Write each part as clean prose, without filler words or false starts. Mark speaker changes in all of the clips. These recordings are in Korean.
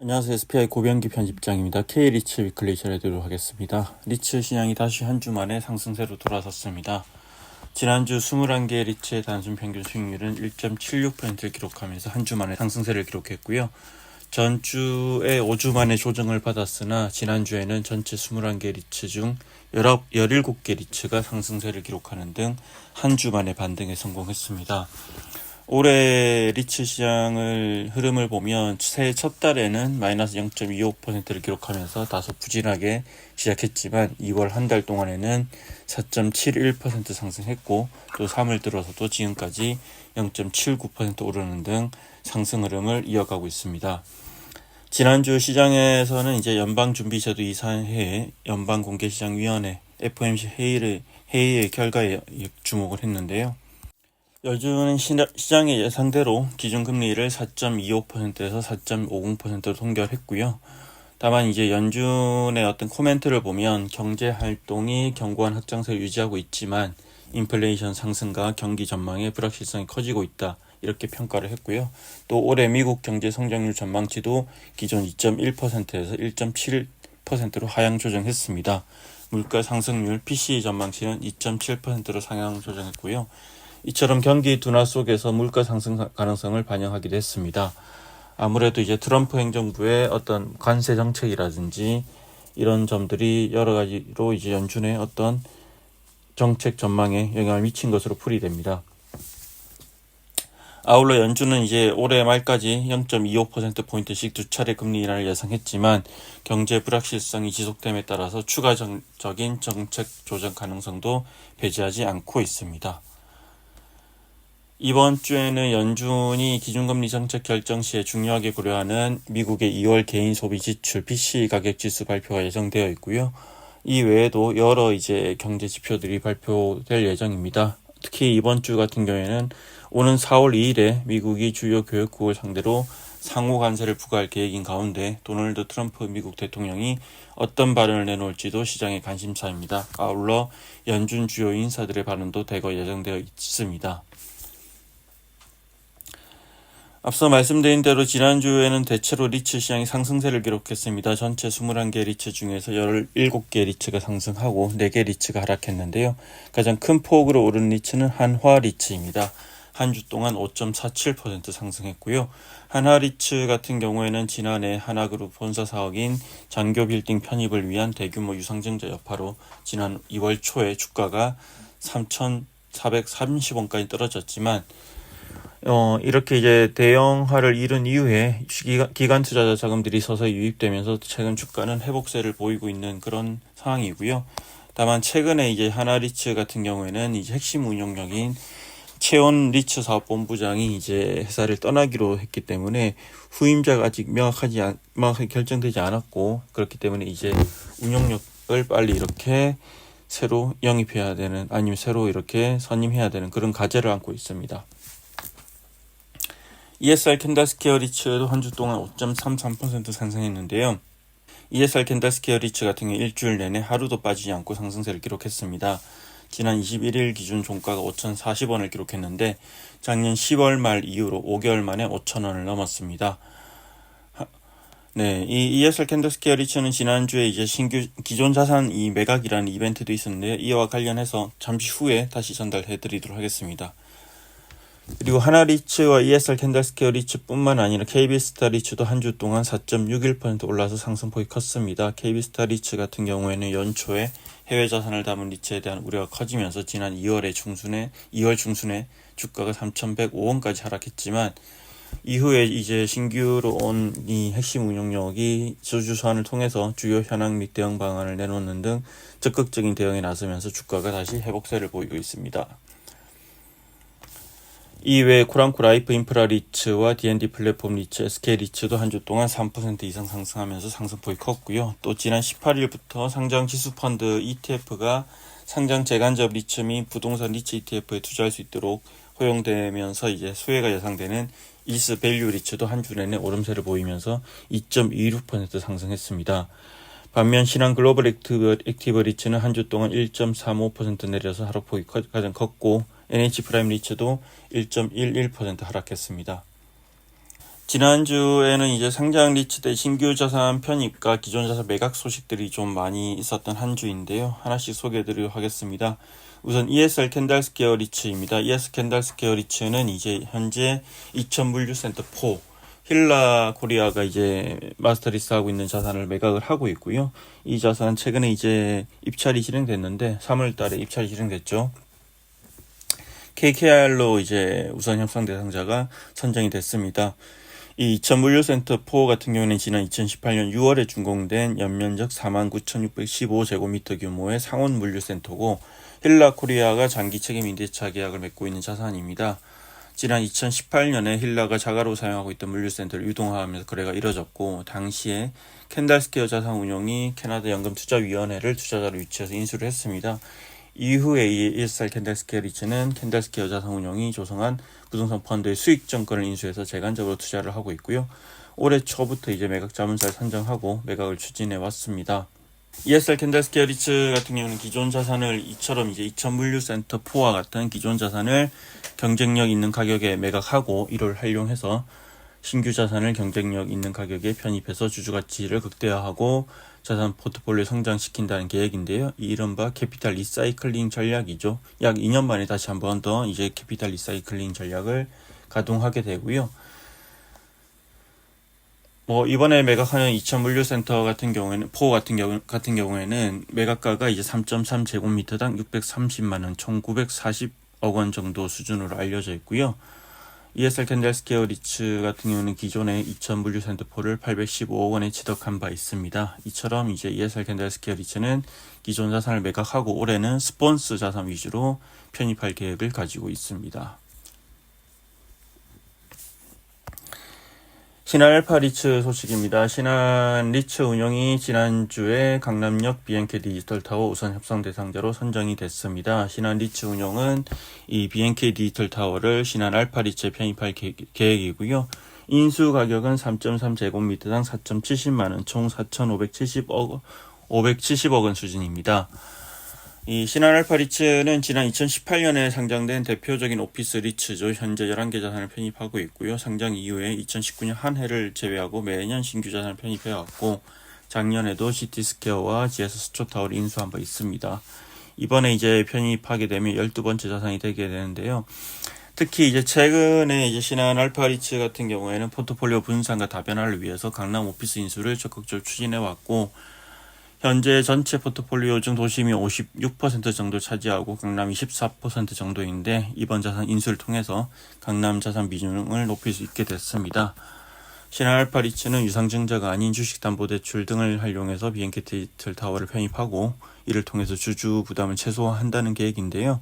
Speaker 1: 안녕하세요. SPI 고병기 편집장입니다. K리츠 위클리 전해드리도록 하겠습니다. 리츠 시장이 다시 한 주 만에 상승세로 돌아섰습니다. 지난주 21개 리츠의 단순 평균 수익률은 1.76%를 기록하면서 한 주 만에 상승세를 기록했고요. 전주에 5주 만에 조정을 받았으나 지난주에는 전체 21개 리츠 중 17개 리츠가 상승세를 기록하는 등 한 주 만에 반등에 성공했습니다. 올해 리츠 시장을 흐름을 보면 새해 첫 달에는 마이너스 0.25%를 기록하면서 다소 부진하게 시작했지만 2월 한 달 동안에는 4.71% 상승했고 또 3월 들어서도 지금까지 0.79% 오르는 등 상승 흐름을 이어가고 있습니다. 지난주 시장에서는 이제 연방준비제도 이사회 연방공개시장위원회 FOMC 회의의 결과에 주목을 했는데요. 연준은 시장의 예상대로 기준금리를 4.25%에서 4.50%로 동결했고요. 다만 이제 연준의 어떤 코멘트를 보면 경제 활동이 견고한 확장세를 유지하고 있지만 인플레이션 상승과 경기 전망의 불확실성이 커지고 있다. 이렇게 평가를 했고요. 또 올해 미국 경제 성장률 전망치도 기존 2.1%에서 1.7%로 하향 조정했습니다. 물가 상승률 PCE 전망치는 2.7%로 상향 조정했고요. 이처럼 경기 둔화 속에서 물가 상승 가능성을 반영하기도 했습니다. 아무래도 이제 트럼프 행정부의 어떤 관세 정책이라든지 이런 점들이 여러 가지로 이제 연준의 어떤 정책 전망에 영향을 미친 것으로 풀이됩니다. 아울러 연준은 이제 올해 말까지 0.25%포인트씩 두 차례 금리 인하를 예상했지만 경제 불확실성이 지속됨에 따라서 추가적인 정책 조정 가능성도 배제하지 않고 있습니다. 이번 주에는 연준이 기준금리 정책 결정 시에 중요하게 고려하는 미국의 2월 개인 소비 지출 PCE 가격 지수 발표가 예정되어 있고요. 이 외에도 여러 이제 경제 지표들이 발표될 예정입니다. 특히 이번 주 같은 경우에는 오는 4월 2일에 미국이 주요 교역국을 상대로 상호 관세를 부과할 계획인 가운데 도널드 트럼프 미국 대통령이 어떤 발언을 내놓을지도 시장의 관심사입니다. 아울러 연준 주요 인사들의 발언도 대거 예정되어 있습니다. 앞서 말씀드린 대로 지난주에는 대체로 리츠 시장이 상승세를 기록했습니다. 전체 21개 리츠 중에서 17개 리츠가 상승하고 4개 리츠가 하락했는데요. 가장 큰 폭으로 오른 리츠는 한화 리츠입니다. 한 주 동안 5.47% 상승했고요. 한화 리츠 같은 경우에는 지난해 하나그룹 본사 사업인 장교 빌딩 편입을 위한 대규모 유상증자 여파로 지난 2월 초에 주가가 3,430원까지 떨어졌지만 이렇게 이제 대형화를 이룬 이후에 기관 투자자 자금들이 서서히 유입되면서 최근 주가는 회복세를 보이고 있는 그런 상황이고요. 다만 최근에 이제 하나리츠 같은 경우에는 이제 핵심 운영력인 최원 리츠 사업본부장이 이제 회사를 떠나기로 했기 때문에 후임자가 아직 명확하게 결정되지 않았고 그렇기 때문에 이제 운영력을 빨리 이렇게 새로 영입해야 되는 아니면 새로 이렇게 선임해야 되는 그런 과제를 안고 있습니다. ESR 캔달스퀘어 리츠도 한 주 동안 5.33% 상승했는데요. ESR 캔달스퀘어 리츠 같은 경우 일주일 내내 하루도 빠지지 않고 상승세를 기록했습니다. 지난 21일 기준 종가가 5,040원을 기록했는데 작년 10월 말 이후로 5개월 만에 5,000원을 넘었습니다. 네, 이 ESR 캔달스퀘어 리츠는 지난주에 이제 신규 기존 자산 이 매각이라는 이벤트도 있었는데요. 이와 관련해서 잠시 후에 다시 전달해 드리도록 하겠습니다. 그리고 하나리츠와 ESR 캔달스퀘어 리츠뿐만 아니라 KB스타 리츠도 한 주 동안 4.61% 올라서 상승폭이 컸습니다. KB스타 리츠 같은 경우에는 연초에 해외 자산을 담은 리츠에 대한 우려가 커지면서 지난 2월 중순에 주가가 3,105원까지 하락했지만 이후에 이제 신규로 온 이 핵심 운용력이 주주 소환을 통해서 주요 현황 및 대응 방안을 내놓는 등 적극적인 대응에 나서면서 주가가 다시 회복세를 보이고 있습니다. 이외에 코랑코 라이프 인프라 리츠와 D&D 플랫폼 리츠, SK 리츠도 한 주 동안 3% 이상 상승하면서 상승폭이 컸고요. 또 지난 18일부터 상장 지수펀드 ETF가 상장 재간접 리츠 및 부동산 리츠 ETF에 투자할 수 있도록 허용되면서 이제 수혜가 예상되는 이스 밸류 리츠도 한 주 내내 오름세를 보이면서 2.26% 상승했습니다. 반면 신한 글로벌 액티브 리츠는 한 주 동안 1.35% 내려서 하락폭이 가장 컸고 NH 프라임 리츠도 1.11% 하락했습니다. 지난주에는 이제 상장 리츠대 신규 자산 편입과 기존 자산 매각 소식들이 좀 많이 있었던 한 주인데요. 하나씩 소개해드리도록 하겠습니다. 우선 ESR 캔달스퀘어 리츠입니다. ESR 캔달스퀘어 리츠는 이제 현재 2000물류센터 4 힐라 코리아가 이제 마스터리스하고 있는 자산을 매각을 하고 있고요. 이 자산 최근에 이제 입찰이 진행됐는데 3월 달에 입찰이 진행됐죠. KKR로 이제 우선 협상 대상자가 선정이 됐습니다. 이 2000물류센터 4 같은 경우는 지난 2018년 6월에 준공된 연면적 49,615제곱미터 규모의 상온 물류센터고 힐라 코리아가 장기 책임 임대차 계약을 맺고 있는 자산입니다. 지난 2018년에 힐라가 자가로 사용하고 있던 물류센터를 유동화하면서 거래가 이뤄졌고 당시에 캔달스퀘어 자산운용이 캐나다 연금투자위원회를 투자자로 위치해서 인수를 했습니다. 이후에 이 ESR 캔달스퀘어 리츠는 캔달스퀘어 자산운용이 조성한 부동산 펀드의 수익증권을 인수해서 재간적으로 투자를 하고 있고요. 올해 초부터 이제 매각 자문사를 선정하고 매각을 추진해 왔습니다. ESR 캔달스퀘어 리츠 같은 경우는 기존 자산을 이처럼 이제 2000물류센터 4와 같은 기존 자산을 경쟁력 있는 가격에 매각하고 이를 활용해서 신규 자산을 경쟁력 있는 가격에 편입해서 주주가치를 극대화하고 자산 포트폴리오 성장시킨다는 계획인데요. 이 이른바 캐피탈 리사이클링 전략이죠. 약 2년 만에 다시 한 번 더 이제 캐피탈 리사이클링 전략을 가동하게 되고요. 이번에 매각하는 2000물류센터 같은 경우에는, 4 같은 경우에는 매각가가 이제 3.3제곱미터당 630만 원, 총 940억 원 정도 수준으로 알려져 있고요. ESR 캔달스퀘어 리츠 같은 경우는 기존에 2000물류센터 4를 815억 원에 취득한 바 있습니다. 이처럼 이제 ESR 캔달스퀘어 리츠는 기존 자산을 매각하고 올해는 스폰스 자산 위주로 편입할 계획을 가지고 있습니다. 신한 알파 리츠 소식입니다. 신한 리츠 운영이 지난주에 강남역 BNK 디지털타워 우선 협상 대상자로 선정이 됐습니다. 신한 리츠 운영은 이 BNK 디지털타워를 신한 알파 리츠에 편입할 계획이고요. 인수 가격은 3.3제곱미터당 4.70만원, 총 4,570억 원 수준입니다. 이 신한 알파 리츠는 지난 2018년에 상장된 대표적인 오피스 리츠죠. 현재 11개 자산을 편입하고 있고요. 상장 이후에 2019년 한 해를 제외하고 매년 신규 자산을 편입해왔고 작년에도 시티스퀘어와 GS 스초타워를 인수한 바 있습니다. 이번에 이제 편입하게 되면 12번째 자산이 되게 되는데요. 특히 이제 최근에 이제 신한 알파 리츠 같은 경우에는 포트폴리오 분산과 다변화를 위해서 강남 오피스 인수를 적극적으로 추진해왔고 현재 전체 포트폴리오 중 도심이 56% 정도 차지하고 강남이 14% 정도인데 이번 자산 인수를 통해서 강남 자산 비중을 높일 수 있게 됐습니다. 신한 알파 리츠는 유상증자가 아닌 주식담보대출 등을 활용해서 BNK 디지털타워를 편입하고 이를 통해서 주주 부담을 최소화한다는 계획인데요.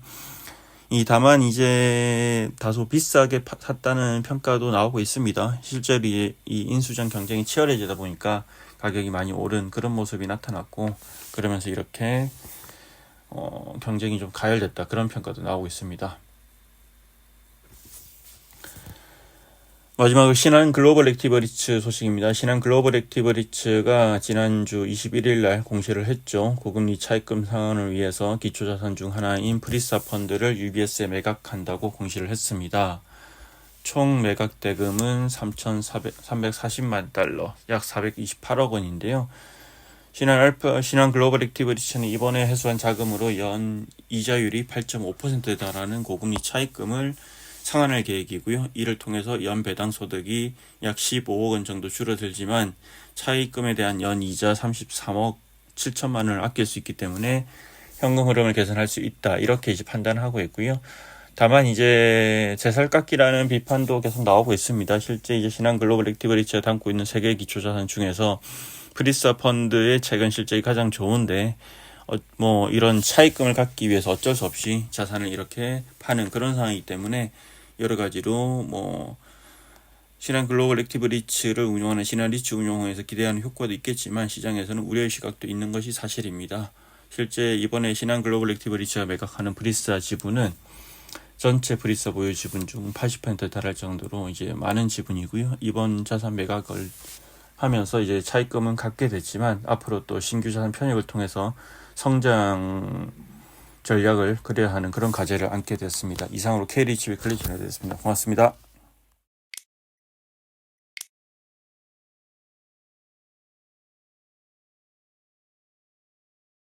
Speaker 1: 다만 이제 다소 비싸게 샀다는 평가도 나오고 있습니다. 실제로 이 인수전 경쟁이 치열해지다 보니까 가격이 많이 오른 그런 모습이 나타났고 그러면서 이렇게 경쟁이 좀 가열됐다 그런 평가도 나오고 있습니다. 마지막으로 신한 글로벌 액티브 리츠 소식입니다. 신한 글로벌 액티브 리츠가 지난주 21일 날 공시를 했죠. 고금리 차입금 상환을 위해서 기초자산 중 하나인 프리사 펀드를 UBS에 매각한다고 공시를 했습니다. 총 매각 대금은 3,340만 달러, 약 428억 원인데요. 신한 글로벌 액티브 리츠는 이번에 회수한 자금으로 연 이자율이 8.5%에 달하는 고금리 차입금을 상환할 계획이고요. 이를 통해서 연 배당 소득이 약 15억 원 정도 줄어들지만 차입금에 대한 연 이자 33억 7천만 원을 아낄 수 있기 때문에 현금 흐름을 개선할 수 있다. 이렇게 이제 판단하고 있고요. 다만 이제 제살깎기라는 비판도 계속 나오고 있습니다. 실제 이제 신한 글로벌 액티브 리츠가 담고 있는 세계 기초자산 중에서 프리사 펀드의 최근 실적이 가장 좋은데 이런 차입금을 갖기 위해서 어쩔 수 없이 자산을 이렇게 파는 그런 상황이기 때문에 여러 가지로 신한 글로벌 액티브 리츠를 운영하는 신한 리츠 운용에서 기대하는 효과도 있겠지만 시장에서는 우려의 시각도 있는 것이 사실입니다. 실제 이번에 신한 글로벌 액티브 리츠가 매각하는 프리사 지분은 전체 프리사 보유 지분 중 80%에 달할 정도로 이제 많은 지분이고요. 이번 자산 매각을 하면서 이제 차입금은 갖게 됐지만 앞으로 또 신규 자산 편입을 통해서 성장 전략을 그려야 하는 그런 과제를 안게 됐습니다. 이상으로 K리츠 위클리 진행되었습니다. 고맙습니다.